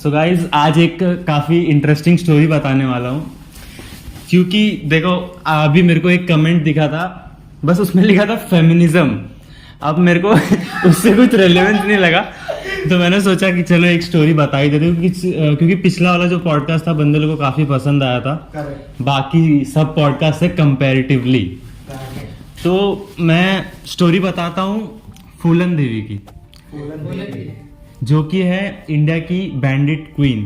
So guys आज एक काफ़ी इंटरेस्टिंग स्टोरी बताने वाला हूँ, क्योंकि देखो अभी मेरे को एक कमेंट दिखा था, बस उसमें लिखा था फेमिनिज्म। अब मेरे को उससे कुछ रेलेवेंस नहीं लगा, तो मैंने सोचा कि चलो एक स्टोरी बता ही देते हैं, क्योंकि पिछला वाला जो पॉडकास्ट था बंदे लोगों को काफ़ी पसंद आया था बाकी सब पॉडकास्ट से कंपैरेटिवली। तो मैं स्टोरी बताता हूँ फूलन देवी की, जो कि है इंडिया की बैंडिट क्वीन।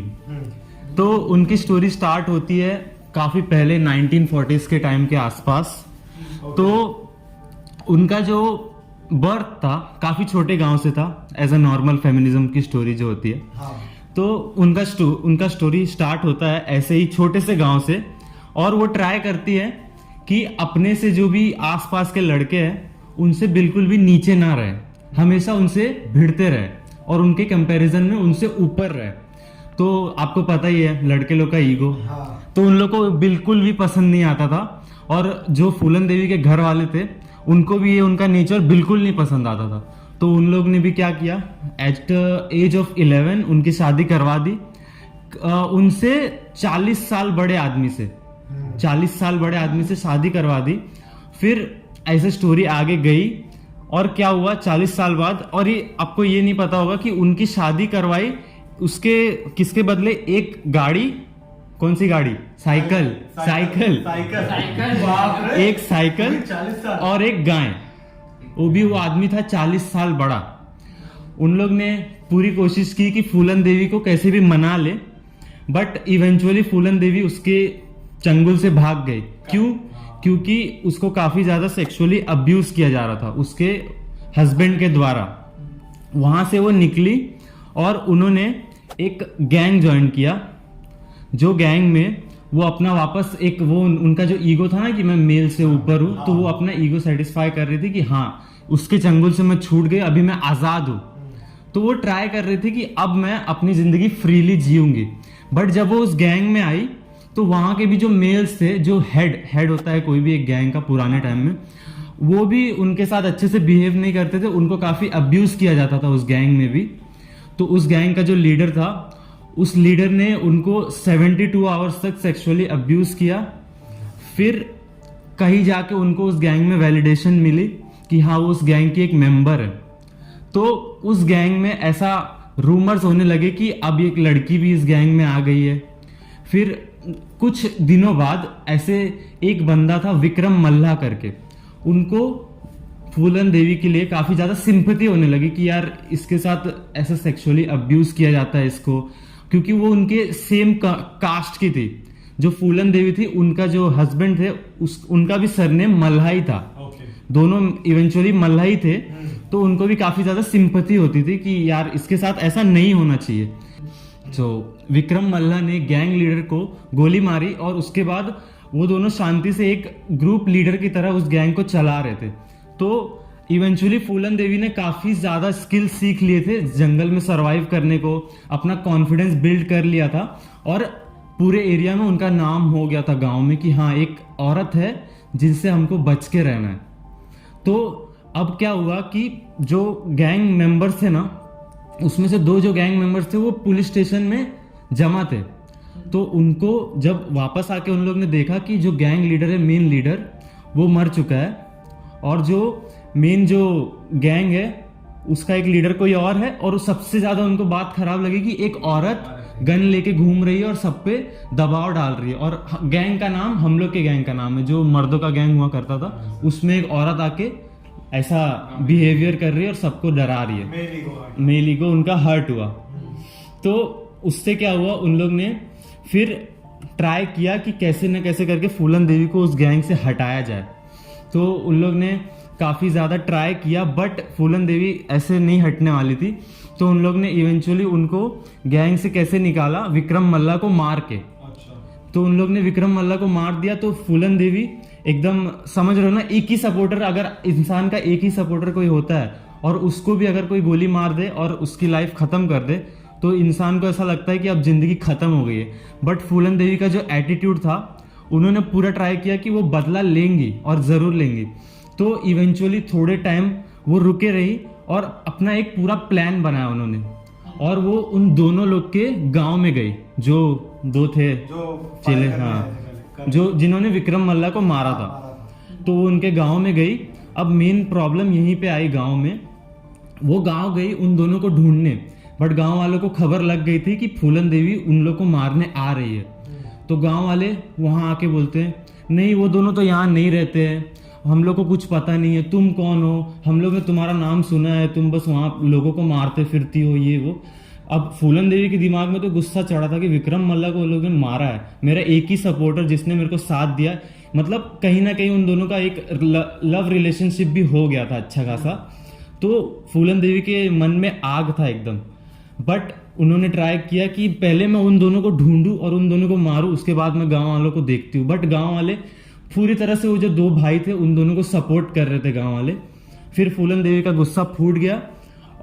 तो उनकी स्टोरी स्टार्ट होती है काफी पहले 1940s के टाइम के आसपास। तो उनका जो बर्थ था काफी छोटे गांव से था, एज अ नॉर्मल फेमिनिज्म की स्टोरी जो होती है। तो उनका स्टोरी स्टार्ट होता है ऐसे ही छोटे से गांव से, और वो ट्राई करती है कि अपने से जो भी आसपास के लड़के हैं उनसे बिल्कुल भी नीचे ना रहे, हमेशा उनसे भिड़ते रहे और उनके कंपैरिजन में उनसे ऊपर रहे। तो आपको पता ही है लड़के लोग का ईगो, तो उन लोग को बिल्कुल भी पसंद नहीं आता था। और जो फूलन देवी के घर वाले थे उनको भी ये उनका नेचर बिल्कुल नहीं पसंद आता था। तो उन लोग ने भी क्या किया, एट एज ऑफ 11 उनकी शादी करवा दी उनसे 40 साल बड़े आदमी से, 40 साल बड़े आदमी से शादी करवा दी। फिर ऐसे स्टोरी आगे गई और क्या हुआ 40 साल बाद, और ये आपको ये नहीं पता होगा कि उनकी शादी करवाई उसके किसके बदले, एक गाड़ी, कौन सी गाड़ी, साइकिल, एक साइकिल और एक गाय। वो भी वो आदमी था 40 साल बड़ा। उन लोग ने पूरी कोशिश की कि फूलन देवी को कैसे भी मना ले, बट इवेंचुअली फूलन देवी उसके चंगुल से भाग गई। क्यों? क्योंकि उसको काफी ज्यादा सेक्सुअली अब्यूज किया जा रहा था उसके हस्बैंड के द्वारा। वहां से वो निकली और उन्होंने एक गैंग ज्वाइन किया, जो गैंग में वो अपना वापस एक वो उनका जो ईगो था ना कि मैं मेल से ऊपर हूं, तो वो अपना ईगो सेटिस्फाई कर रही थी कि हाँ उसके चंगुल से मैं छूट गई, अभी मैं आजाद हूं। तो वो ट्राई कर रही थी कि अब मैं अपनी जिंदगी फ्रीली जीऊंगी। बट जब वो उस गैंग में आई तो वहां के भी जो मेल्स थे, जो हेड होता है कोई भी एक गैंग का पुराने टाइम में, वो भी उनके साथ अच्छे से बिहेव नहीं करते थे, उनको काफी अब्यूज किया जाता था उस गैंग में भी। तो उस गैंग का जो लीडर था, उस लीडर ने उनको 72 आवर्स तक सेक्सुअली अब्यूज किया। फिर कहीं जाके उनको उस गैंग में वैलिडेशन मिली कि हाँ वो उस गैंग की एक मेंबर है। तो उस गैंग में ऐसा रूमर्स होने लगे कि अब एक लड़की भी इस गैंग में आ गई है। फिर कुछ दिनों बाद ऐसे एक बंदा था विक्रम मल्ला करके, उनको फूलन देवी के लिए काफी ज्यादा सिंपैथी होने लगी कि यार इसके साथ ऐसा सेक्सुअली अब्यूज किया जाता है इसको, क्योंकि वो उनके सेम कास्ट की थी। जो फूलन देवी थी उनका जो हस्बैंड थे उनका भी सरनेम मल्ला ही था। दोनों इवेंचुअली मल्ला ही थे। तो उनको भी काफी ज्यादा सिंपैथी होती थी कि यार इसके साथ ऐसा नहीं होना चाहिए। तो विक्रम मल्ला ने गैंग लीडर को गोली मारी और उसके बाद वो दोनों शांति से एक ग्रुप लीडर की तरह उस गैंग को चला रहे थे। तो इवेंचुअली फूलन देवी ने काफी ज्यादा स्किल सीख लिए थे जंगल में सरवाइव करने को, अपना कॉन्फिडेंस बिल्ड कर लिया था और पूरे एरिया में उनका नाम हो गया था गांव में कि हाँ एक औरत है जिनसे हमको बच के रहना है। तो अब क्या हुआ कि जो गैंग मेंबर्स थे ना, उसमें से 2 जो गैंग मेंबर्स थे वो पुलिस स्टेशन में जमा थे। तो उनको जब वापस आके उन लोग ने देखा कि जो गैंग लीडर है, मेन लीडर, वो मर चुका है, और जो मेन जो गैंग है उसका एक लीडर कोई और है। और सबसे ज्यादा उनको बात खराब लगी कि एक औरत गन लेके घूम रही है और सब पे दबाव डाल रही है। और गैंग का नाम हम लोग के गैंग का नाम है, जो मर्दों का गैंग हुआ करता था, उसमें एक औरत आके ऐसा बिहेवियर कर रही है और सबको डरा रही है। मेल ईगो उनका हर्ट हुआ। तो उससे क्या हुआ, उन लोग ने फिर ट्राई किया कि कैसे न कैसे करके फूलन देवी को उस गैंग से हटाया जाए। तो उन लोग ने काफी ज्यादा ट्राई किया, बट फूलन देवी ऐसे नहीं हटने वाली थी। तो उन लोग ने इवेंचुअली उनको गैंग से कैसे निकाला, विक्रम मल्ला को मार के। तो उन लोग ने विक्रम मल्ला को मार दिया। तो फूलन देवी एकदम, समझ रहे हो ना, एक ही सपोर्टर, अगर इंसान का एक ही सपोर्टर कोई होता है और उसको भी अगर कोई गोली मार दे और उसकी लाइफ खत्म कर दे, तो इंसान को ऐसा लगता है कि अब जिंदगी खत्म हो गई है। बट फूलन देवी का जो एटीट्यूड था, उन्होंने पूरा ट्राई किया कि वो बदला लेंगी और जरूर लेंगी। तो इवेंचुअली थोड़े टाइम वो रुके रही और अपना एक पूरा प्लान बनाया उन्होंने। और वो उन दोनों लोग के गांव में गई, जो दो थे जो चेले, हाँ, जो जिन्होंने विक्रम मल्ला को मारा था, तो वो उनके गांव में गई। अब मेन प्रॉब्लम यहीं पे आई गांव में। वो गांव गई उन दोनों को ढूंढने, बट गांव वालों को खबर लग गई थी कि फूलन देवी उन लोग को मारने आ रही है। तो गांव वाले वहां आके बोलते हैं नहीं, वो दोनों तो यहाँ नहीं रहते हैं, हम लोग को कुछ पता नहीं है, तुम कौन हो, हम लोग ने तुम्हारा नाम सुना है, तुम बस वहाँ लोगों को मारते फिरती हो, ये वो। अब फूलन देवी के दिमाग में तो गुस्सा चढ़ा था कि विक्रम मल्ला को वो लोगों ने मारा है, मेरा एक ही सपोर्टर जिसने मेरे को साथ दिया, मतलब कहीं ना कहीं उन दोनों का एक लव रिलेशनशिप भी हो गया था अच्छा खासा। तो फूलन देवी के मन में आग था एकदम, बट उन्होंने ट्राई किया कि पहले मैं उन दोनों को ढूंढूं और उन दोनों को मारूं, उसके बाद मैं गांव वालों को देखती हूँ। बट गांव वाले पूरी तरह से, वो जो दो भाई थे उन दोनों को सपोर्ट कर रहे थे गांव वाले। फिर फूलन देवी का गुस्सा फूट गया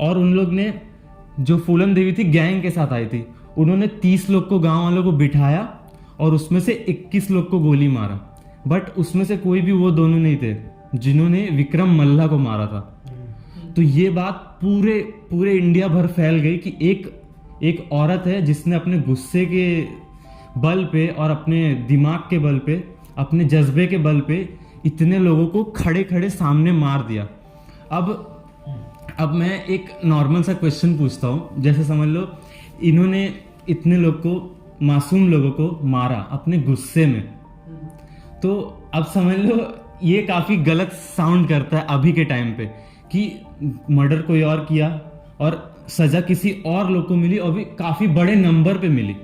और उन लोग ने, जो फूलन देवी थी गैंग के साथ आई थी, उन्होंने 30 लोग को गांव वालों को बिठाया और उसमें से 21 लोग को गोली मारा। बट उसमें से कोई भी वो दोनों नहीं थे जिन्होंने विक्रम मल्ला को मारा था। तो ये बात पूरे इंडिया भर फैल गई कि एक औरत है जिसने अपने गुस्से के बल पे और अपने दिमाग के बल पे, अपने जज्बे के बल पे इतने लोगों को खड़े खड़े सामने मार दिया। अब मैं एक नॉर्मल सा क्वेश्चन पूछता हूँ, जैसे समझ लो इन्होंने इतने लोग को, मासूम लोगों को मारा अपने गुस्से में, तो अब समझ लो ये काफी गलत साउंड करता है अभी के टाइम पे कि मर्डर कोई और किया और सजा किसी और लोग को मिली और भी काफी बड़े नंबर पे मिली।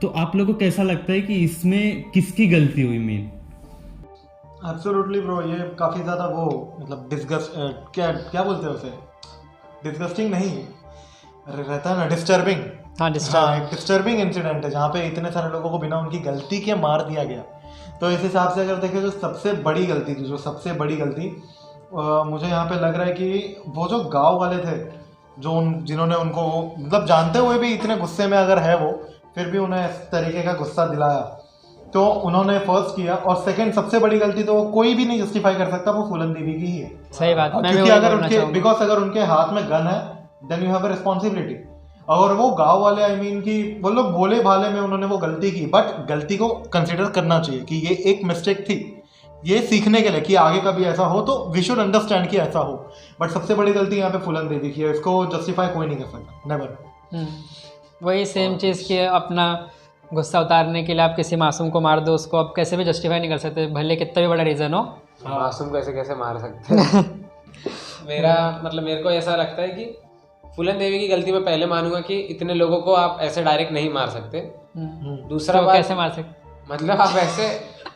तो आप लोगों को कैसा लगता है कि इसमें किसकी गलती हुई मेन? एब्सोल्युटली ब्रो, ये काफ़ी ज़्यादा वो मतलब क्या बोलते हैं उसे, डिस्गस्टिंग नहीं रहता है ना, डिस्टर्बिंग। हाँ, एक डिस्टर्बिंग इंसिडेंट है जहाँ पे इतने सारे लोगों को बिना उनकी गलती के मार दिया गया। तो इस हिसाब से अगर देखें, जो सबसे बड़ी गलती मुझे यहाँ पे लग रहा है कि वो जो गांव वाले थे, जिन्होंने उनको मतलब जानते हुए भी इतने गुस्से में अगर है वो, फिर भी उन्हें इस तरीके का गुस्सा दिलाया, तो उन्होंने फर्स्ट किया। और सेकंड सबसे बड़ी गलती तो कोई भी नहीं जस्टिफाई कर सकता, वो फूलन देवी की ही है। सही बात, क्योंकि अगर उनके हाथ में गन है, then you have a responsibility. और वो गांव वाले, आई मीन कि वो लोग भोले भाले में उन्होंने वो गलती की, बट गलती को कंसिडर करना चाहिए कि ये एक मिस्टेक थी, ये सीखने के लिए कि आगे कभी ऐसा हो तो वी शुड अंडरस्टैंड कि ऐसा हो। बट सबसे बड़ी गलती यहाँ पे फूलन देवी की है, इसको जस्टिफाई कोई नहीं कर सकता, नेवर। वही सेम चीज़ की अपना गुस्सा उतारने के लिए आप किसी मासूम को मार दो, उसको आप कैसे भी जस्टिफाई नहीं कर सकते, भले कितना भी बड़ा रीज़न हो। मासूम कैसे मार सकते हैं। मेरे को ऐसा लगता है कि फूलन देवी की गलती मैं पहले मानूंगा कि इतने लोगों को आप ऐसे डायरेक्ट नहीं मार सकते। दूसरा तो बात, कैसे मार सकते, मतलब आप ऐसे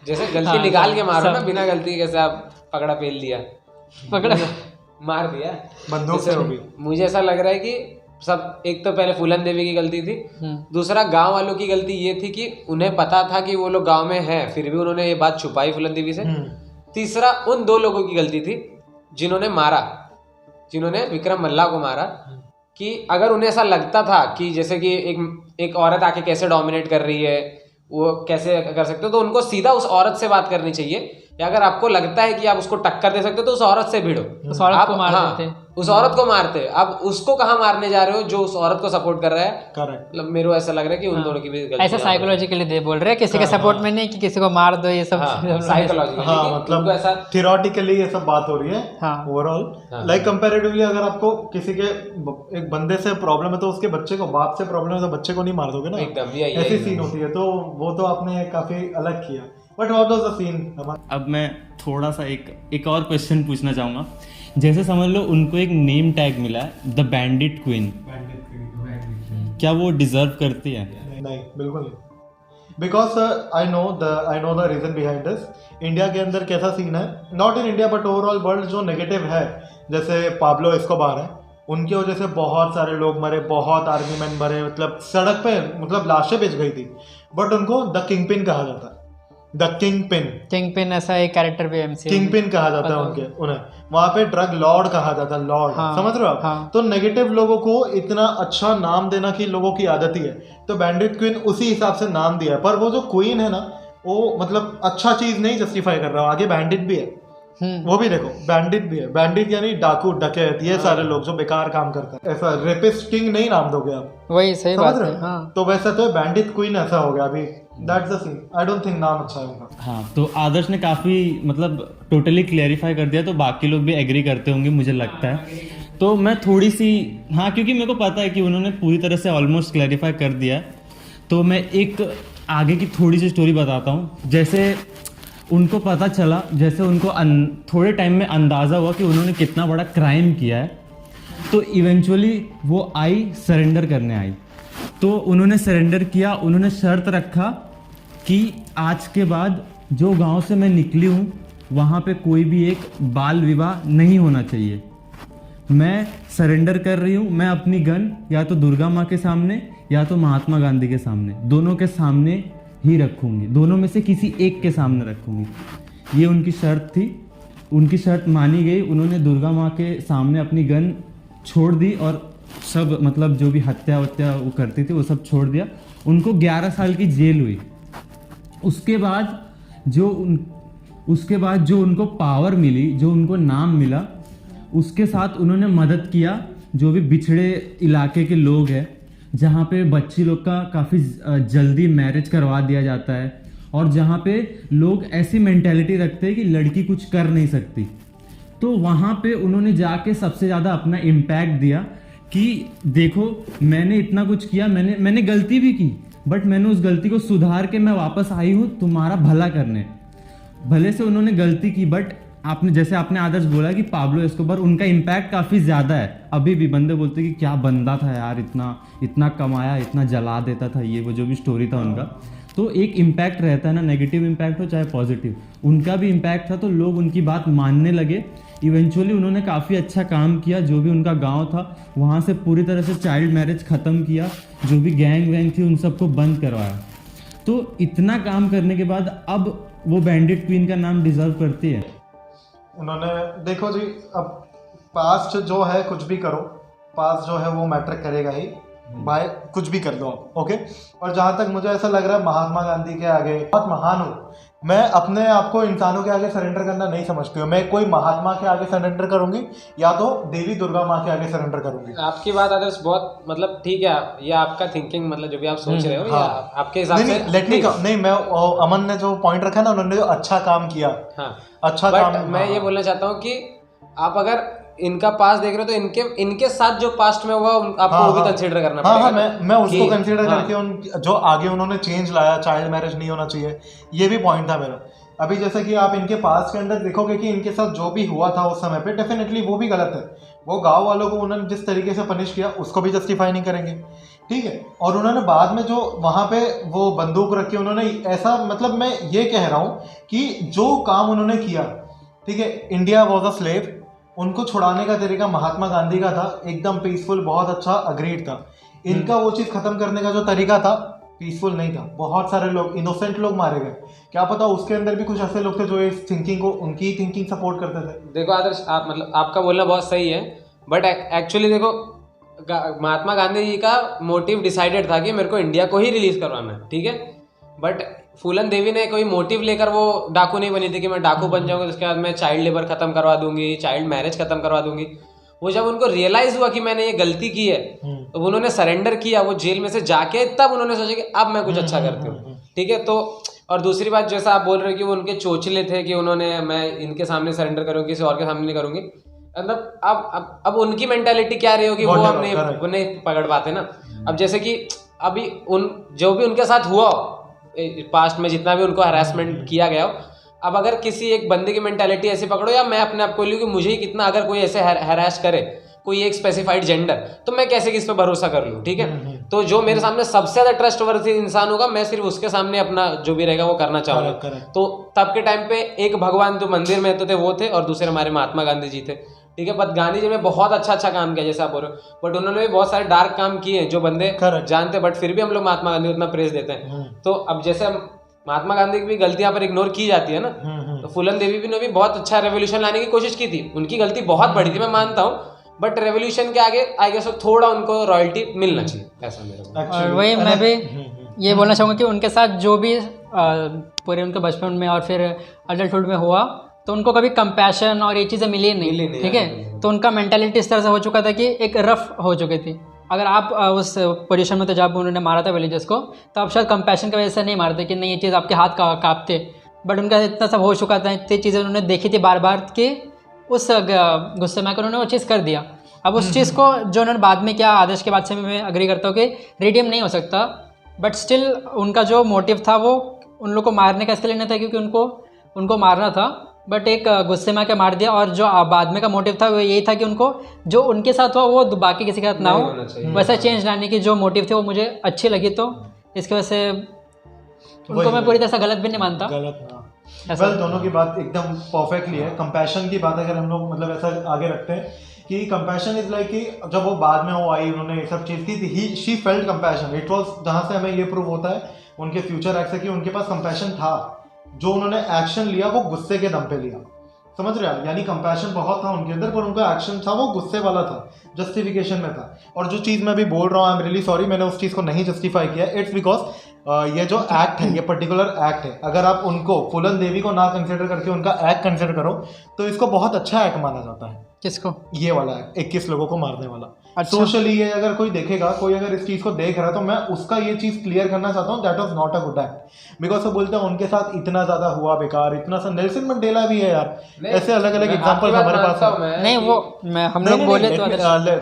जैसे गलती निकाल के मारो ना, बिना गलती कैसे आप पकड़ा पेल दिया, मार दिया बंदूक से होगी। मुझे ऐसा लग रहा है कि सब, एक तो पहले फूलन देवी की गलती थी, दूसरा गांव वालों की गलती ये थी कि उन्हें पता था कि वो लोग गांव में हैं, फिर भी उन्होंने ये बात छुपाई फूलन देवी से। तीसरा उन दो लोगों की गलती थी जिन्होंने विक्रम मल्ला को मारा, कि अगर उन्हें ऐसा लगता था कि जैसे कि एक औरत आके कैसे डोमिनेट कर रही है, वो कैसे कर सकते हो, तो उनको सीधा उस औरत से बात करनी चाहिए। या अगर आपको लगता है कि आप उसको टक्कर दे सकते हो तो उस औरत से भिड़ो, उस औरत को मार देते। उस औरत को मारते, अब उसको कहाँ मारने जा रहे हो जो उस औरत को सपोर्ट कर रहा है। करेक्ट, मतलब मेरे को ऐसा लग रहा है कि उन दोनों की भी गलती ऐसा साइकोलॉजिकली दे बोल रहे हैं, किसी के सपोर्ट में नहीं कि किसी को मार दो, ये सब साइकोलॉजिकली। हाँ, मतलब ऐसा थियोरेटिकली ये सब बात हो रही है। ओवरऑल लाइक कंपैरेटिवली अगर आपको किसी के एक बंदे से प्रॉब्लम है तो उसके बच्चे को, बाप से प्रॉब्लम है तो बच्चे को नहीं मार दोगे ना, एकदम ऐसी सीन होती है। तो वो तो आपने काफी अलग किया, but what was the scene. अब मैं थोड़ा सा एक और क्वेश्चन पूछना चाहूँगा। जैसे समझ लो उनको एक नेम टैग मिला है द बैंडिट क्वीन, क्या वो डिजर्व करती है? नहीं, बिल्कुल नहीं। Because I know the reason behind this. India के अंदर कैसा सीन है, not in India but overall world, जो नेगेटिव है, जैसे पाब्लो एस्कोबार है, उनकी वजह से बहुत सारे लोग मरे, बहुत आर्मी मैन मरे, मतलब सड़क पे मतलब लाशें बिछ गई थी, बट उनको द किंग पिन कहा जाता है। द किंग पिन ऐसा एक कैरेक्टर भी एमसीयू किंग पिन कहा जाता है उन्हें। वहां पे ड्रग लॉर्ड कहा जाता है, लॉर्ड। समझ रहे हो आप? हाँ। तो नेगेटिव लोगों को इतना अच्छा नाम देना कि लोगों की आदत ही है, तो बैंडिट क्वीन उसी हिसाब से नाम दिया है। पर वो जो क्वीन है ना, वो मतलब अच्छा चीज नहीं जस्टिफाई कर रहा, आगे बैंडिट भी है, वो भी देखो, बैंडिट भी है, बैंडिट यानी डाकू डकैत, ये सारे लोग जो बेकार काम करते हैं, ऐसा रेपिस्ट किंग नहीं नाम दोगे आप, वही सही समझ बात रहे है। हो? हाँ तो वैसा तो बैंडिट क्वीन ऐसा हो गया अभी, that's the scene. I don't think नाम अच्छा है उनका। हाँ, तो आदर्श ने काफ़ी मतलब टोटली क्लेरिफाई कर दिया, तो बाकी लोग भी एग्री करते होंगे मुझे लगता है। तो मैं थोड़ी सी, हाँ, क्योंकि मेरे को पता है कि उन्होंने पूरी तरह से ऑलमोस्ट क्लेरिफाई कर दिया है, तो मैं एक आगे की थोड़ी सी स्टोरी बताता हूँ। जैसे उनको पता चला, जैसे उनको थोड़े टाइम में अंदाज़ा हुआ कि उन्होंने कितना बड़ा क्राइम किया है, तो इवेंचुअली वो आई, सरेंडर करने आई। तो उन्होंने सरेंडर किया, उन्होंने शर्त रखा कि आज के बाद जो गांव से मैं निकली हूँ वहाँ पे कोई भी एक बाल विवाह नहीं होना चाहिए। मैं सरेंडर कर रही हूँ, मैं अपनी गन या तो दुर्गा माँ के सामने या तो महात्मा गांधी के सामने, दोनों के सामने ही रखूँगी, दोनों में से किसी एक के सामने रखूँगी। ये उनकी शर्त थी, उनकी शर्त मानी गई। उन्होंने दुर्गा माँ के सामने अपनी गन छोड़ दी और सब मतलब जो भी हत्या वत्या वो करती थी वो सब छोड़ दिया। उनको 11 साल की जेल हुई। उसके बाद जो उनको पावर मिली, जो उनको नाम मिला, उसके साथ उन्होंने मदद किया जो भी बिछड़े इलाके के लोग हैं, जहाँ पे बच्ची लोग का काफ़ी जल्दी मैरिज करवा दिया जाता है और जहाँ पे लोग ऐसी मेंटेलिटी रखते हैं कि लड़की कुछ कर नहीं सकती। तो वहाँ पे उन्होंने जाके सबसे ज़्यादा अपना इम्पैक्ट दिया कि देखो मैंने इतना कुछ किया, मैंने गलती भी की, बट मैंने उस गलती को सुधार के मैं वापस आई हूँ तुम्हारा भला करने। भले से उन्होंने गलती की, बट आपने आदर्श बोला कि पाब्लो एस्कोबार, उनका इम्पैक्ट काफ़ी ज़्यादा है। अभी भी बंदे बोलते कि क्या बंदा था यार, इतना कमाया, इतना जला देता था, ये वो जो भी स्टोरी था उनका। तो एक इम्पैक्ट रहता है ना, नेगेटिव इम्पैक्ट हो चाहे पॉजिटिव, उनका भी इम्पैक्ट था, तो लोग उनकी बात मानने लगे। इवेंचुअली उन्होंने काफ़ी अच्छा काम किया। जो भी उनका गांव था वहाँ से पूरी तरह से चाइल्ड मैरिज ख़त्म किया, जो भी गैंग वैंग थी उन सबको बंद करवाया। तो इतना काम करने के बाद अब वो बैंडिट क्वीन का नाम डिजर्व करती है। उन्होंने देखो जी, अब पास्ट जो है कुछ भी करो, पास्ट जो है वो मैटर करेगा ही भाई, कुछ भी कर लो आप, ओके। और जहाँ तक मुझे ऐसा लग रहा है महात्मा गांधी के आगे बहुत महान हूँ मैं, अपने आप को इंसानों के आगे सरेंडर करना नहीं समझती हूँ मैं। कोई महात्मा के आगे सरेंडर करूंगी या तो देवी दुर्गा माँ के आगे सरेंडर करूंगी। आपकी बात आदर्श बहुत मतलब ठीक है, ये आपका थिंकिंग मतलब जो भी आप सोच रहे हो या हाँ। आपके हिसाब से नहीं, मैं अमन ने जो पॉइंट रखा ना, उन्होंने जो अच्छा काम किया, हाँ अच्छा बट काम। मैं ये बोलना चाहता हूँ कि आप अगर इनका पास्ट देख रहे हो तो इनके साथ जो पास्ट में हुआ आपको वो भी कंसीडर करना पड़ेगा। मैं उसको कंसीडर करके जो आगे उन्होंने चेंज लाया, चाइल्ड मैरिज नहीं होना चाहिए, ये भी पॉइंट था मेरा। अभी जैसे कि आप इनके पास्ट के अंदर देखोगे कि इनके साथ जो भी हुआ था उस समय पे, डेफिनेटली वो भी गलत है। वो गांव वालों को उन्होंने जिस तरीके से पनिश किया उसको भी जस्टिफाई नहीं करेंगे, ठीक है। और उन्होंने बाद में जो वहाँ पे वो बंदूक रखी, उन्होंने ऐसा, मतलब मैं ये कह रहा हूँ कि जो काम उन्होंने किया, ठीक है, इंडिया वॉज अ स्लेव, उनको छुड़ाने का तरीका महात्मा गांधी का था, एकदम पीसफुल, बहुत अच्छा अग्रीड था। इनका वो चीज़ खत्म करने का जो तरीका था पीसफुल नहीं था। बहुत सारे लोग, इनोसेंट लोग मारे गए। क्या पता उसके अंदर भी कुछ ऐसे लोग थे जो इस थिंकिंग को, उनकी थिंकिंग सपोर्ट करते थे। देखो आदर्श, आप मतलब आपका बोलना बहुत सही है, बट एक्चुअली देखो महात्मा गांधी जी का मोटिव डिसाइडेड था कि मेरे को इंडिया को ही रिलीज करवाना है, ठीक है। बट फूलन देवी ने कोई मोटिव लेकर वो डाकू नहीं बनी थी कि मैं डाकू बन जाऊंगी तो उसके बाद मैं चाइल्ड लेबर खत्म करवा दूंगी, चाइल्ड मैरिज खत्म करवा दूंगी। वो जब उनको रियलाइज हुआ कि मैंने ये गलती की है तो उन्होंने सरेंडर किया, वो जेल में से जाके तब उन्होंने सोचा कि अब मैं कुछ अच्छा करती हूँ, ठीक है। तो और दूसरी बात जैसा आप बोल रहे हो कि वो उनके चोचले थे कि उन्होंने मैं इनके सामने सरेंडर करूँगी, किसी और के सामने नहीं करूँगी, मतलब अब उनकी मेंटालिटी क्या रही होगी वो हम नहीं पकड़ पाते ना। अब जैसे कि अभी जो भी उनके साथ हुआ पास्ट में, जितना भी उनको हरासमेंट किया गया हो, अब अगर किसी एक बंदे की मेंटालिटी ऐसे पकड़ो, या मैं अपने आप को लूँ कि मुझे ही कितना, अगर कोई ऐसे हरास करे कोई एक स्पेसिफाइड जेंडर, तो मैं कैसे किस पे भरोसा कर लूँ, ठीक है। तो जो मेरे सामने सबसे ज्यादा ट्रस्टवर्दी इंसान होगा, मैं सिर्फ उसके सामने अपना जो भी रहेगा वो करना चाहूंगा। तो तब के टाइम पे एक भगवान जो मंदिर में थे वो थे, और दूसरे हमारे महात्मा गांधी जी थे, ठीक है। बट गांधी जी ने बहुत अच्छा काम किया जैसे आप बोल रहे हो, बट उन्होंने भी बहुत सारे डार्क काम किए जो बंदे जानते, बट फिर भी हम लोग महात्मा गांधी को उतना प्रेज देते हैं। तो अब जैसे महात्मा गांधी की भी गलतियां पर इग्नोर की जाती है ना, तो फूलन देवी ने भी बहुत अच्छा रेवोल्यूशन लाने की कोशिश की थी। उनकी गलती बहुत बड़ी थी, मैं मानता हूँ, बट रेवोल्यूशन के आगे आई गेस थोड़ा उनको रॉयल्टी मिलना चाहिए, ऐसा मेरा। और वही मैं भी ये बोलना चाहूँगा कि उनके साथ जो भी पूरे उनके बचपन में और फिर अडल्टहुड में हुआ, तो उनको कभी कंपैशन और ये चीज़ें मिली नहीं, ठीक है। तो उनका मेंटालिटी इस तरह से हो चुका था कि एक रफ हो चुकी थी। अगर आप उस पोजीशन में थे जब उन्होंने मारा था विलेजर्स को, तो आप शायद कंपैशन की वजह से नहीं मारते कि नहीं ये चीज़ आपके हाथ काँपते, बट उनका इतना सब हो चुका था, इतनी चीज़ें उन्होंने देखी थी बार बार कि उस गुस्से में उन्होंने वो चीज़ कर दिया। अब उस चीज़ को जो उन्होंने बाद में किया, आदेश के बाद से मैं अग्री करता हूँ कि रिडीम नहीं हो सकता, बट स्टिल उनका जो मोटिव था वो उन लोग को मारने का इसके लिए नहीं था क्योंकि उनको मारना था, बट एक गुस्से में आके मार दिया। और जो बाद में का मोटिव था वो यही था कि उनको जो उनके साथ हुआ वो बाकी किसी के साथ ना हो, वैसा चेंज लाने की जो मोटिव थे वो मुझे अच्छी लगी। तो इसकी वजह से उनको मैं पूरी तरह से गलत भी नहीं मानता। वेल दोनों की बात एकदम परफेक्टली है। कंपैशन की बात अगर हम लोग मतलब ऐसा आगे रखते हैं कि कंपैशन इज लाइक कि जब वो बाद में वो आई, उन्होंने ये सब चीज़ की थी, she felt compassion, it was, जहाँ से हमें ये प्रूव होता है उनके फ्यूचर एक्ट से कि उनके पास कंपैशन था। जो उन्होंने एक्शन लिया वो गुस्से के दम पे लिया, समझ रहे हैं, यानी कंपैशन बहुत था उनके अंदर, पर उनका एक्शन था वो गुस्से वाला था, जस्टिफिकेशन में था। और जो चीज़ मैं अभी बोल रहा हूँ, आई एम रियली सॉरी, मैंने उस चीज़ को नहीं जस्टिफाई किया। इट्स बिकॉज ये जो एक्ट है, ये पर्टिकुलर एक्ट है, अगर आप उनको फूलन देवी को ना कंसिडर करके उनका एक्ट कंसिडर करो तो इसको बहुत अच्छा एक्ट माना जाता है। किसको? ये वाला एक्ट, 21 लोगों को मारने वाला। अच्छा। सोशली ये अगर कोई देखेगा, कोई अगर इस चीज़ को देख रहा है, तो मैं उसका ये चीज़ क्लियर करना चाहता हूँ, that was not a good act. Because वो बोलते हैं उनके साथ इतना ज़्यादा हुआ बेकार, इतना सा नेल्सन मंडेला भी है यार, ऐसे अलग अलग एग्जाम्पल हमारे पास है। नहीं वो हम लोग बोले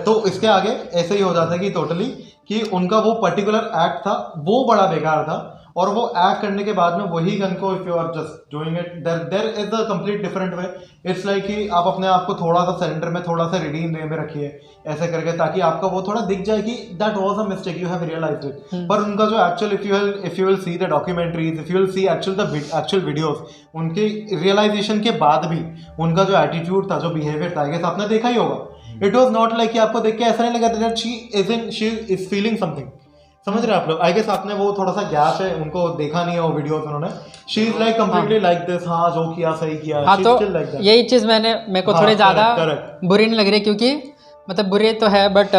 तो इसके आगे ऐसे ही हो जाता है कि टोटली कि उनका वो पर्टिकुलर एक्ट था वो बड़ा बेकार था, और वो एक्ट करने के बाद में वही गन को if you are just doing it, there is a complete different way. It's like कि आप अपने आप को थोड़ा सा सरेंडर में, थोड़ा सा रिडीम वे में रखिए ऐसे करके, ताकि आपका वो थोड़ा दिख जाए कि that was a mistake, you have realised it. पर उनका जो actual, if you will see the documentaries, if you will see actual videos, उनके रियलाइजेशन के बाद भी उनका जो एटीट्यूड था, जो बिहेवियर था, ये आपने देखा ही होगा। इट वाज नॉट लाइक कि आपको देख के ऐसा नहीं लगा that she is feeling something, समझ रहे हैं आप लोग। आई गेस आपने वो थोड़ा सा गैप है, उनको देखा नहीं है वो वीडियोस उन्होंने। She is like completely like this, हाँ जो किया सही किया। हाँ, तो यही चीज़ मेरे को थोड़ी ज़्यादा बुरी नहीं लग रही, क्योंकि मतलब बुरी तो है बट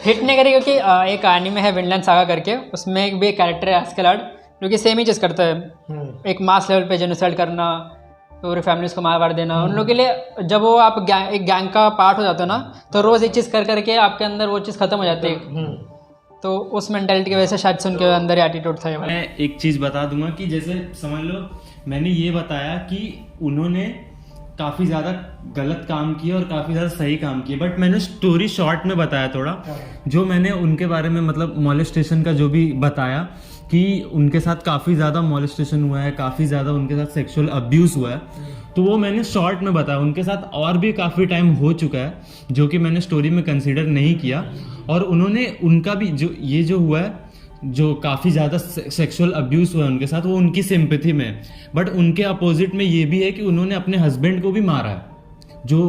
हिट नहीं करी, क्योंकि एक एनीमे है विनलैंड सागा करके, उसमें एक भी कैरेक्टर है एस्केलार्ड, जो कि सेम ही चीज़ करता है, एक मास लेवल पे जेनोसाइड करना, पूरी फैमिलीज को मार देना। उन लोगों के लिए जब वो आप एक गैंग का पार्ट हो जाते हो ना, तो रोज़ एक चीज़ कर करके आपके अंदर वो चीज़ खत्म हो जाती है। तो उस मेंटालिटी की वजह से शायद से उनके अंदर एटीट्यूड था। मैं एक चीज़ बता दूंगा कि जैसे समझ लो मैंने ये बताया कि उन्होंने काफ़ी ज़्यादा गलत काम किया और काफ़ी ज़्यादा सही काम किया, बट मैंने स्टोरी शॉर्ट में बताया थोड़ा, जो मैंने उनके बारे में मतलब मॉलेस्टेशन का जो भी बताया कि उनके साथ काफ़ी ज़्यादा मॉलेस्टेशन हुआ है, काफ़ी ज़्यादा उनके साथ सेक्सुअल अब्यूज़ हुआ है, तो वो मैंने शॉर्ट में बताया। उनके साथ और भी काफ़ी टाइम हो चुका है जो कि मैंने स्टोरी में कंसीडर नहीं किया, और उन्होंने उनका भी जो हुआ है, जो काफ़ी ज़्यादा सेक्सुअल अब्यूज़ हुआ है उनके साथ, वो उनकी सिंपैथी में है। बट उनके अपोजिट में ये भी है कि उन्होंने अपने हस्बैंड को भी मारा है, जो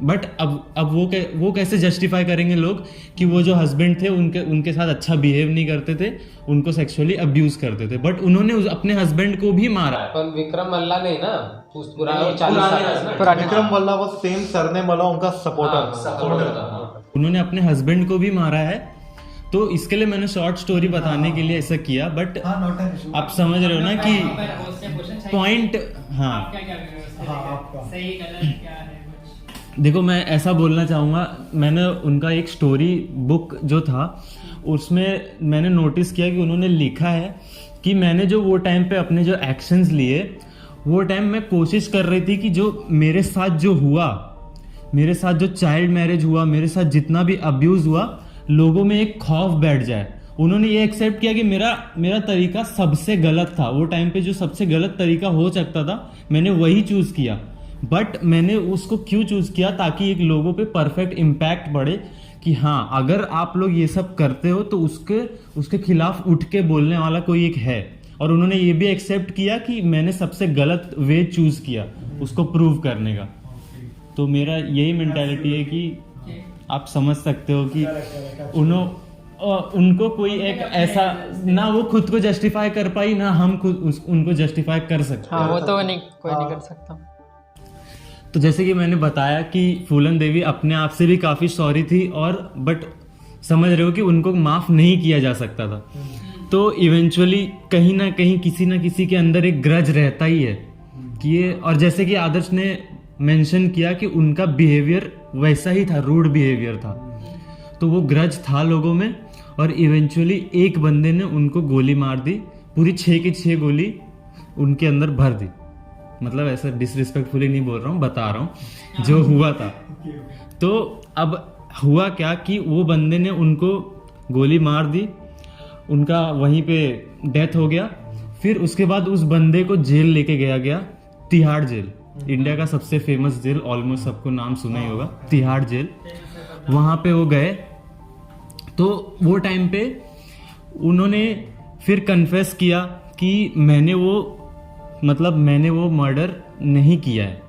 बट अब वो कैसे जस्टिफाई करेंगे लोग कि वो जो हस्बैंड थे उनके साथ अच्छा बिहेव नहीं करते थे, उनको सेक्सुअली अब्यूज करते थे, बट उन्होंने अपने हस्बैंड को भी मारा है। पर विक्रम मल्ला नहीं ना, विक्रम मल्ला वो सेम सरनेम वाला उनका सपोर्टर, उन्होंने अपने हस्बैंड को भी मारा है। तो इसके लिए मैंने शॉर्ट स्टोरी बताने के लिए ऐसा किया, बट आप समझ रहे हो ना कि पॉइंट। हाँ देखो, मैं ऐसा बोलना चाहूँगा, मैंने उनका एक स्टोरी बुक जो था उसमें मैंने नोटिस किया कि उन्होंने लिखा है कि मैंने जो वो टाइम पे अपने जो एक्शंस लिए, वो टाइम मैं कोशिश कर रही थी कि जो मेरे साथ जो हुआ, मेरे साथ जो चाइल्ड मैरिज हुआ, मेरे साथ जितना भी अब्यूज़ हुआ, लोगों में एक खौफ बैठ जाए। उन्होंने ये एक्सेप्ट किया कि मेरा तरीका सबसे गलत था, वो टाइम पे जो सबसे गलत तरीका हो सकता था मैंने वही चूज़ किया। बट मैंने उसको क्यों चूज़ किया? ताकि एक लोगों पे परफेक्ट इम्पैक्ट पड़े कि हाँ, अगर आप लोग ये सब करते हो तो उसके खिलाफ उठ के बोलने वाला कोई एक है। और उन्होंने ये भी एक्सेप्ट किया कि मैंने सबसे गलत वे चूज़ किया उसको प्रूव करने का। तो मेरा यही मेंटालिटी है कि आप समझ सकते हो कि उनको कोई एक ऐसा, ना वो खुद को जस्टिफाई कर पाई, ना हम खुद उनको जस्टिफाई कर सकते। हाँ, वो तो कोई नहीं कर सकता। तो जैसे कि मैंने बताया कि फूलन देवी अपने आप से भी काफ़ी सॉरी थी, और बट समझ रहे हो कि उनको माफ़ नहीं किया जा सकता था। तो इवेंचुअली कहीं ना कहीं किसी ना किसी के अंदर एक ग्रज रहता ही है कि ये, और जैसे कि आदर्श ने मेंशन किया कि उनका बिहेवियर वैसा ही था, रूड बिहेवियर था, तो वो ग्रज था लोगों में। और इवेंचुअली एक बंदे ने उनको गोली मार दी, पूरी 6 की 6 गोली उनके अंदर भर दी। मतलब ऐसा डिसरिस्पेक्टफुली नहीं बोल रहा हूँ, बता रहा हूँ जो हुआ था। तो अब हुआ क्या कि वो बंदे ने उनको गोली मार दी, उनका वहीं पे डेथ हो गया। फिर उसके बाद उस बंदे को जेल लेके गया तिहाड़ जेल, इंडिया का सबसे फेमस जेल, ऑलमोस्ट सबको नाम सुना ही होगा, तिहाड़ जेल। वहाँ पे वो गए, तो वो टाइम पे उन्होंने फिर कन्फेस किया कि मैंने वो मर्डर नहीं किया है,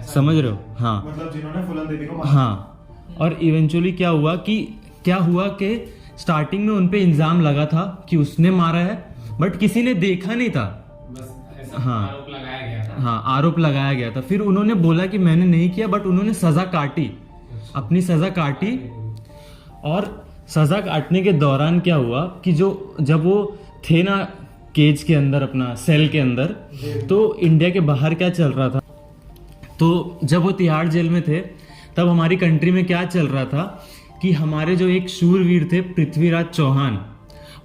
समझ रहे हो? हाँ, मतलब जिन्होंने फूलन देवी को मारा। हाँ। और इवेंचुअली क्या हुआ कि स्टार्टिंग में उन पे इल्जाम लगा था कि उसने मारा है, बट किसी ने देखा नहीं था, हाँ आरोप लगाया गया था। फिर उन्होंने बोला कि मैंने नहीं किया, बट उन्होंने सजा काटी, अपनी सजा काटी। और सजा काटने के दौरान क्या हुआ कि जब वो थे ना केज के अंदर, अपना सेल के अंदर, तो इंडिया के बाहर क्या चल रहा था, तो जब वो तिहाड़ जेल में थे तब हमारी कंट्री में क्या चल रहा था कि हमारे जो एक शूरवीर थे पृथ्वीराज चौहान,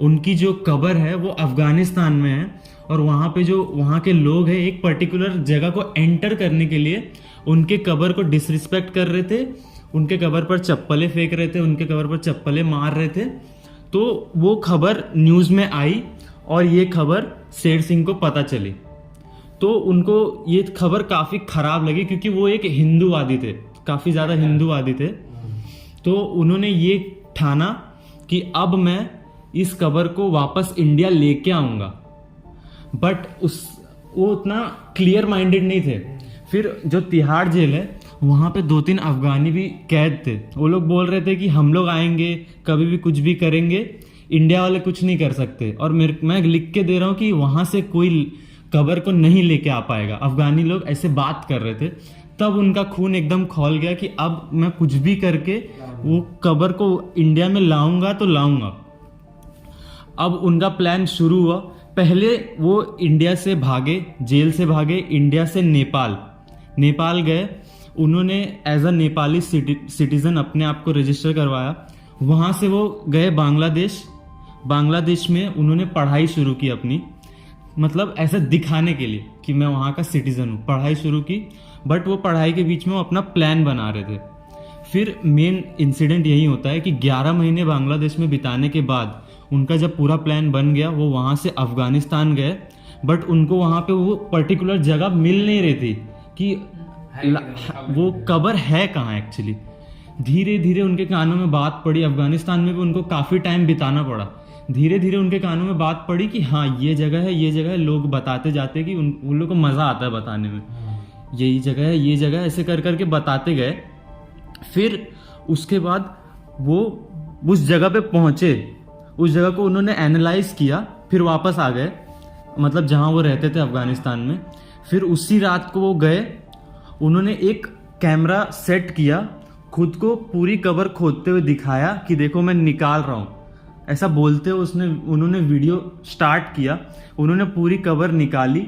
उनकी जो कब्र है वो अफगानिस्तान में है। और वहाँ पे जो वहाँ के लोग हैं एक पर्टिकुलर जगह को एंटर करने के लिए उनके कब्र को डिसरिस्पेक्ट कर रहे थे, उनके कब्र पर चप्पलें फेंक रहे थे, उनके कब्र पर चप्पलें मार रहे थे। तो वो खबर न्यूज़ में आई और ये खबर शेर सिंह को पता चली, तो उनको ये खबर काफ़ी ख़राब लगी, क्योंकि वो एक हिंदूवादी थे, काफ़ी ज़्यादा हिंदूवादी थे। तो उन्होंने ये ठाना कि अब मैं इस कब्र को वापस इंडिया लेके आऊँगा, बट वो उतना क्लियर माइंडेड नहीं थे। फिर जो तिहाड़ जेल है वहाँ पे 2-3 अफगानी भी कैद थे, वो लोग बोल रहे थे कि हम लोग आएंगे, कभी भी कुछ भी करेंगे, इंडिया वाले कुछ नहीं कर सकते। और मैं लिख के दे रहा हूँ कि वहाँ से कोई कब्र को नहीं लेके आ पाएगा, अफगानी लोग ऐसे बात कर रहे थे। तब उनका खून एकदम खौल गया कि अब मैं कुछ भी करके वो कब्र को इंडिया में लाऊंगा तो लाऊंगा। अब उनका प्लान शुरू हुआ। पहले वो इंडिया से भागे, जेल से भागे, इंडिया से नेपाल गए। उन्होंने एज अ नेपाली सिटीजन अपने आप को रजिस्टर करवाया। वहाँ से वो गए बांग्लादेश में उन्होंने पढ़ाई शुरू की अपनी, मतलब ऐसा दिखाने के लिए कि मैं वहाँ का सिटीजन हूँ, पढ़ाई शुरू की। बट वो पढ़ाई के बीच में वो अपना प्लान बना रहे थे। फिर मेन इंसिडेंट यही होता है कि 11 महीने बांग्लादेश में बिताने के बाद उनका जब पूरा प्लान बन गया, वो वहाँ से अफगानिस्तान गए। बट उनको वहाँ पे वो पर्टिकुलर जगह मिल नहीं रही थी कि वो कब्र है कहाँ एक्चुअली। धीरे धीरे उनके कानों में बात पड़ी, अफगानिस्तान में भी उनको काफ़ी टाइम बिताना पड़ा। धीरे धीरे उनके कानों में बात पड़ी कि हाँ ये जगह है। लोग बताते जाते कि उन लोग को मज़ा आता है बताने में, यही जगह है, ये जगह, ऐसे कर करके बताते गए। फिर उसके बाद वो उस जगह पे पहुँचे, उस जगह को उन्होंने एनालाइज किया, फिर वापस आ गए, मतलब जहाँ वो रहते थे अफगानिस्तान में। फिर उसी रात को वो गए, उन्होंने एक कैमरा सेट किया, खुद को पूरी कब्र खोदते हुए दिखाया कि देखो मैं निकाल रहा हूँ, ऐसा बोलते हुए उन्होंने वीडियो स्टार्ट किया। उन्होंने पूरी कब्र निकाली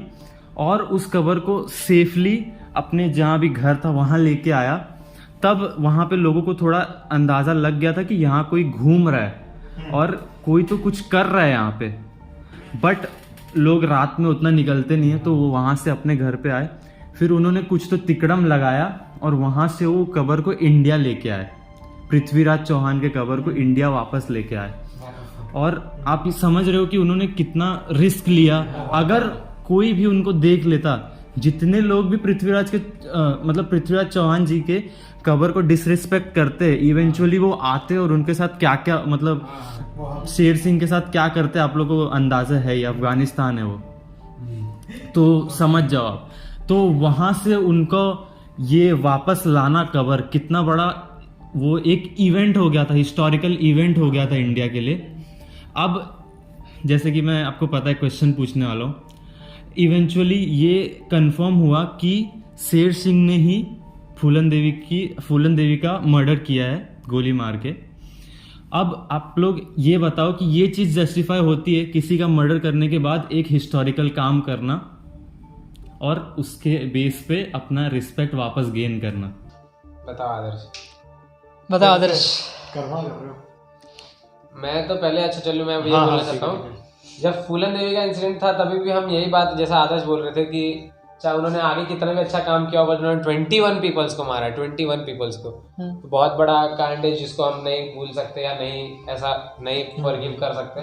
और उस कब्र को सेफली अपने जहाँ भी घर था वहाँ लेके आया। तब वहाँ पे लोगों को थोड़ा अंदाज़ा लग गया था कि यहाँ कोई घूम रहा है और कोई तो कुछ कर रहा है यहाँ पे। बट लोग रात में उतना निकलते नहीं है, तो वो वहाँ से अपने घर पे आए। फिर उन्होंने कुछ तो तिकड़म लगाया और वहाँ से वो कब्र को इंडिया लेके आए, पृथ्वीराज चौहान के कब्र को इंडिया वापस लेके आए। और आप ये समझ रहे हो कि उन्होंने कितना रिस्क लिया। अगर कोई भी उनको देख लेता, जितने लोग भी पृथ्वीराज चौहान जी के कब्र को डिसरिस्पेक्ट करते, इवेंचुअली वो आते और उनके साथ क्या क्या, मतलब शेर सिंह के साथ क्या करते, आप लोगों को अंदाजा है, ये अफगानिस्तान है वो, तो समझ जाओ आप। तो वहाँ से उनको ये वापस लाना कब्र कितना बड़ा वो एक इवेंट हो गया था, हिस्टोरिकल इवेंट हो गया था इंडिया के लिए। अब जैसे कि मैं आपको पता है क्वेश्चन पूछने वाला हूँ, इवेंचुअली ये कंफर्म हुआ कि शेर सिंह ने ही फूलन देवी का मर्डर किया है गोली मार के। अब आप लोग ये बताओ कि ये चीज़ जस्टिफाई होती है किसी का मर्डर करने के बाद एक हिस्टोरिकल काम करना और उसके बेस पे अपना रिस्पेक्ट वापस गेन करना। बताओ आदर्श। करवा कर रहे हो? मैं तो पहले अच्छा चलो मैं ये बोलना चाहता हूँ, जब फूलन देवी का इंसिडेंट था तभी भी हम यही बात जैसा आदर्श बोल रहे थे कि चाहे उन्होंने आगे कितना भी अच्छा काम किया होगा, उन्होंने 21 पीपल्स को मारा, 21 पीपल्स को, तो बहुत बड़ा कांड है जिसको हम नहीं भूल सकते या नहीं ऐसा नहीं फॉरगिव कर सकते।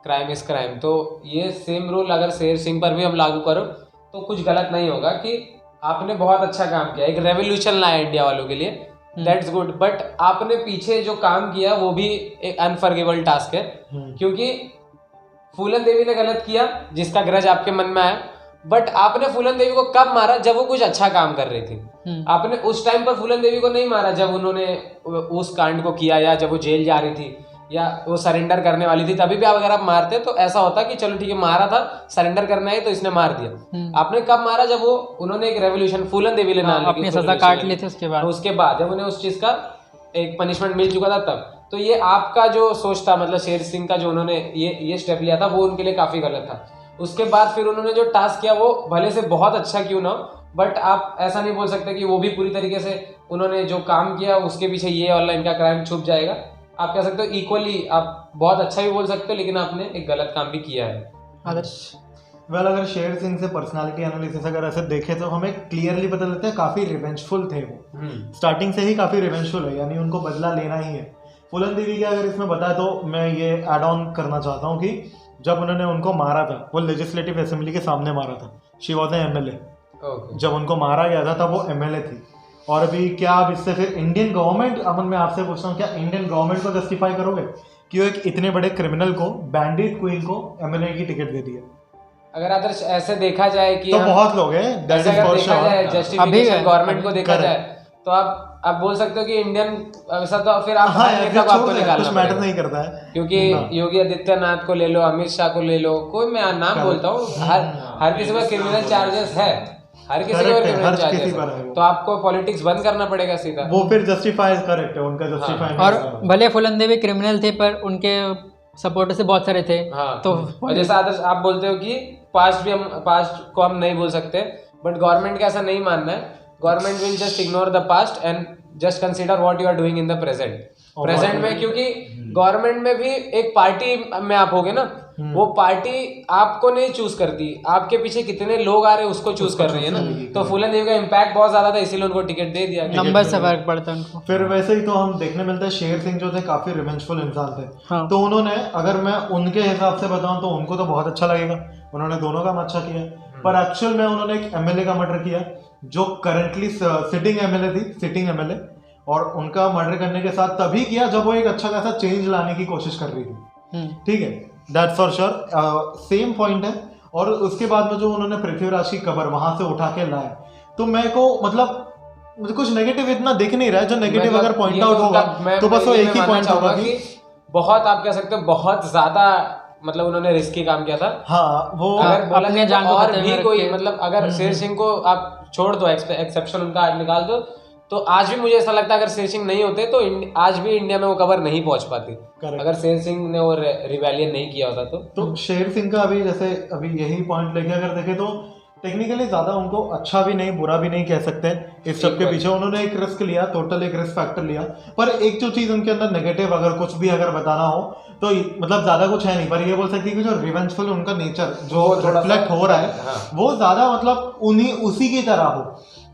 Crime is crime. तो ये सेम रूल अगर शेर सिंह पर भी हम लागू करो तो कुछ गलत नहीं होगा कि आपने बहुत अच्छा काम किया, एक रेवोल्यूशन लाया इंडिया वालों के लिए, दैट्स गुड, बट आपने पीछे जो काम किया वो भी एक अनफॉरगिवेबल टास्क है, क्योंकि फूलन देवी ने गलत किया जिसका ग्रज आपके मन में आया, बट आपने फूलन देवी को कब मारा? जब वो कुछ अच्छा काम कर रही थी। आपने उस टाइम पर फूलन देवी को नहीं मारा जब उन्होंने उस कांड को किया या जब वो जेल जा रही थी या वो सरेंडर करने वाली थी, तभी भी अगर आप मारते तो ऐसा होता कि चलो ठीक है मारा था, सरेंडर करना है तो इसने मार दिया। आपने कब मारा? जब वो उन्होंने एक रेवोल्यूशन फूलन देवी ने अपनी सजा काट ली थी, उसके बाद जब उन्हें उस चीज का एक पनिशमेंट मिल चुका था तब। तो ये आपका जो सोच था, मतलब शेर सिंह का जो उन्होंने ये स्टेप लिया था वो उनके लिए काफी गलत था। उसके बाद फिर उन्होंने जो टास्क किया वो भले से बहुत अच्छा क्यों ना हो, बट आप ऐसा नहीं बोल सकते कि वो भी पूरी तरीके से उन्होंने जो काम किया उसके पीछे ये ऑनलाइन का क्राइम छुप जाएगा। आप कह सकते हो इक्वली, आप बहुत अच्छा भी बोल सकते हो लेकिन आपने एक गलत काम भी किया है। आदर्श अगर शेर सिंह से पर्सनालिटी एनालिसिस अगर ऐसे देखे तो हमें क्लियरली पता लगता है काफी रिवेंजफुल थे वो, स्टार्टिंग से ही काफी रिवेंजफुल है, यानी उनको बदला लेना ही है। फूलन देवी का अगर इसमें बताया तो मैं ये एड ऑन करना चाहता हूँ कि जब उन्होंने उनको मारा था वो लेजिस्लेटिव असेंबली के सामने मारा था, शी वॉज एमएलए। जब उनको मारा गया था तब वो एमएलए थी। और अभी क्या आप इससे फिर इंडियन गवर्नमेंट, अमन मैं आपसे पूछता हूँ, क्या इंडियन गवर्नमेंट को जस्टिफाई करोगे कि वो एक इतने बड़े क्रिमिनल को, बैंडिट क्वीन को एमएलए की टिकट दे दिया? अगर आदर्श ऐसे देखा जाए कि तो बहुत लोग हैं, ऐसे अगर देखा जाए जस्टिफिकेशन गवर्नमेंट को देखा जाए तो आप बोल सकते हो कि इंडियन ऐसा, तो फिर आप आपको निकालना मैटर नहीं करता है, क्योंकि योगी आदित्यनाथ को ले लो, अमित शाह को ले लो, कोई मैं नाम बोलता हूँ, हर किसी पर क्रिमिनल चार्जेस है, हर किसी के क्रिमिनल चार्जेस है, तो आपको पॉलिटिक्स बंद करना पड़ेगा सीधा। वो फिर जस्टिफाई करेक्ट है उनका, जस्टिफाई। और भले फूलन देवी क्रिमिनल थे पर उनके सपोर्टर से बहुत सारे थे। तो जैसा आदर्श आप बोलते हो कि पास्ट को हम नहीं बोल सकते, बट गवर्नमेंट का ऐसा नहीं मानना है। Government will just ignore the past and just consider what you are doing in the present में, क्योंकि गवर्नमेंट में भी एक पार्टी में आप होगे ना, वो पार्टी आपको नहीं चूज करती, आपके पीछे कितने लोग आ रहे हैं उसको चूज कर रही है ना। तो फूलन देवी का इम्पैक्ट बहुत ज्यादा था, इसीलिए उनको टिकट दे दिया, नंबर से फर्क पड़ता है उनको। फिर वैसे ही तो हम देखने मिलता है शेर सिंह जो थे काफी रिवेंजफुल इंसान थे। तो उन्होंने, अगर मैं उनके हिसाब से बताऊं तो उनको तो बहुत अच्छा लगेगा, उन्होंने दोनों काम अच्छा किया, पर एक्चुअल में उन्होंने एक एमएलए का मर्डर किया जो करंटली सिटिंग एमएलए थी, सिटिंग एमएलए, और उनका मर्डर करने के साथ तभी किया जब वो एक अच्छा खासा चेंज लाने की कोशिश कर रही थी। ठीक है, that's for sure, same point है। और उसके बाद में जो उन्होंने पृथ्वीराज की कबर वहां से उठा के लाया, तो मैं को मतलब मुझे कुछ नेगेटिव इतना दिख नहीं रहा है। जो नेगेटिव अगर पॉइंट आउट होगा तो बस वो एक ही पॉइंट होगा कि बहुत, आप कह सकते हो बहुत ज्यादा, मतलब उन्होंने रिस्की काम किया था। हाँ, वो अगर बोला जाए तो और भी कोई, मतलब अगर शेर सिंह को आप छोड़ दो, एक्सेप्शन उनका निकाल दो, तो आज भी मुझे ऐसा लगता है अगर शेर सिंह नहीं होते तो आज भी इंडिया में वो कबर नहीं पहुंच पाती। अगर शेर सिंह ने वो रिवेलियन नहीं किया होता तो शेर सिंह का अभी जैसे अभी यही पॉइंट लेके अगर देखें तो टेक्निकली ज्यादा उनको अच्छा भी नहीं बुरा भी नहीं कह सकते। इस सब के पीछे उन्होंने एक रिस्क लिया, टोटल एक रिस्क फैक्टर लिया। पर एक जो चीज उनके अंदर नेगेटिव अगर कुछ भी अगर बताना हो तो मतलब ज्यादा कुछ है नहीं, पर ये बोल सकती है कि जो रिवेंजफुल उनका नेचर जो रिफ्लेक्ट हो रहा है वो ज्यादा मतलब उसी की तरह हो।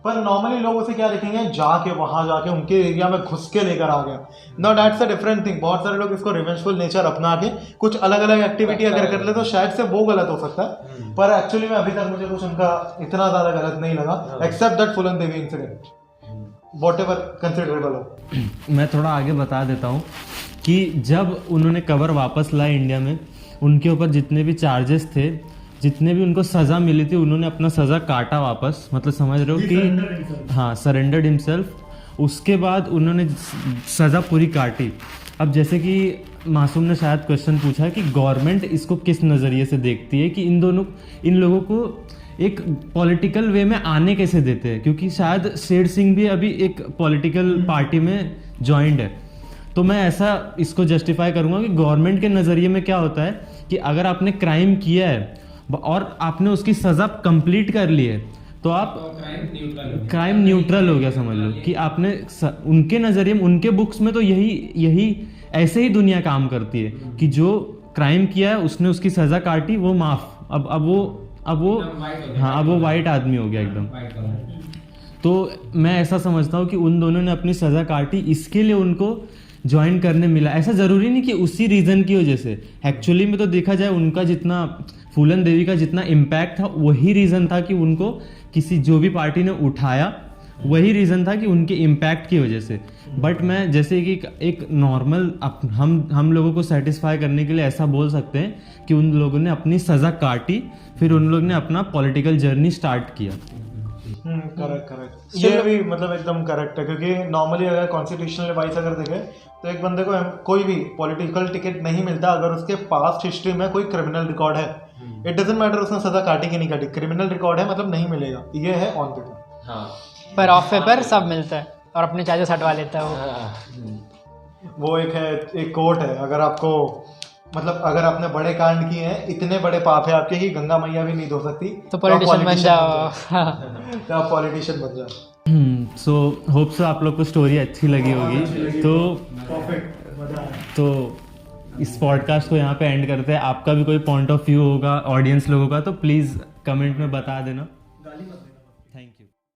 पर नॉर्मली लोग उसे क्या देखेंगे, जाके वहां जाके उनके एरिया में घुस के लेकर आ गया। No, that's a different thing. बहुत सारे लोग इसको रिवेंजफुल नेचर अपना के कुछ अलग अलग एक्टिविटी अगर कर ले तो शायद से वो गलत हो सकता है, पर एक्चुअली में अभी तक मुझे कुछ उनका इतना ज्यादा गलत नहीं लगा, except that Phoolan Devi incident, whatever considerable हो। मैं थोड़ा आगे बता देता हूँ कि जब उन्होंने कवर वापस लाया इंडिया में, उनके ऊपर जितने भी चार्जेस थे, जितने भी उनको सज़ा मिली थी, उन्होंने अपना सज़ा काटा वापस, मतलब समझ रहे हो कि हाँ, सरेंडर्ड हिमसेल्फ। उसके बाद उन्होंने सज़ा पूरी काटी। अब जैसे कि मासूम ने शायद क्वेश्चन पूछा कि गवर्नमेंट इसको किस नज़रिए से देखती है कि इन लोगों को एक पॉलिटिकल वे में आने कैसे देते हैं, क्योंकि शायद शेर सिंह भी अभी एक पॉलिटिकल पार्टी में ज्वाइंड है। तो मैं ऐसा इसको जस्टिफाई करूँगा कि गवर्नमेंट के नज़रिए में क्या होता है कि अगर आपने क्राइम किया है, और आपने उसकी सज़ा कंप्लीट कर ली है, तो आप क्राइम न्यूट्रल हो गया समझ लो कि आपने उनके नज़रिए में, उनके बुक्स में तो यही ऐसे ही दुनिया काम करती है कि जो क्राइम किया है उसने उसकी सज़ा काटी, वो माफ़, अब वो वाइट आदमी हो गया एकदम। तो मैं ऐसा समझता हूँ कि उन दोनों ने अपनी सज़ा काटी, इसके लिए उनको ज्वाइन करने मिला। ऐसा ज़रूरी नहीं कि उसी रीज़न की वजह से, एक्चुअली में तो देखा जाए उनका जितना, फूलन देवी का जितना इम्पैक्ट था वही रीज़न था कि उनको किसी जो भी पार्टी ने उठाया, वही रीज़न था कि उनके इम्पैक्ट की वजह से। बट मैं जैसे कि एक नॉर्मल हम लोगों को सेटिस्फाई करने के लिए ऐसा बोल सकते हैं कि उन लोगों ने अपनी सज़ा काटी, फिर उन लोगों ने अपना पॉलिटिकल जर्नी स्टार्ट किया। करेक्ट ये भी मतलब एकदम करेक्ट है, क्योंकि नॉर्मली अगर कॉन्स्टिट्यूशनल वाइज अगर देखें तो एक बंदे को कोई भी पॉलिटिकल टिकट नहीं मिलता अगर उसके पास्ट हिस्ट्री में कोई क्रिमिनल रिकॉर्ड है। इट डजंट मैटर उसने सजा काटी कि नहीं काटी, क्रिमिनल रिकॉर्ड है मतलब नहीं मिलेगा, ये है ऑन पेपर। हाँ, पर ऑफ पेपर सब मिलता है और अपने चार्जेस हटवा लेता है वो एक कोर्ट है, अगर आपको मतलब अगर आपने बड़े कांड किए हैं, इतने बड़े पाप है आपके कि गंगा मैया भी नहीं धो सकती, तो पॉलिटिशियन बन जाओ। तो आप पॉलिटिशियन बन जाओ। सो होप सो आप लोग को स्टोरी अच्छी लगी होगी। तो इस पॉडकास्ट को यहाँ पे एंड करते हैं। आपका भी कोई पॉइंट ऑफ व्यू होगा ऑडियंस लोगों का तो प्लीज़ कमेंट में बता देना।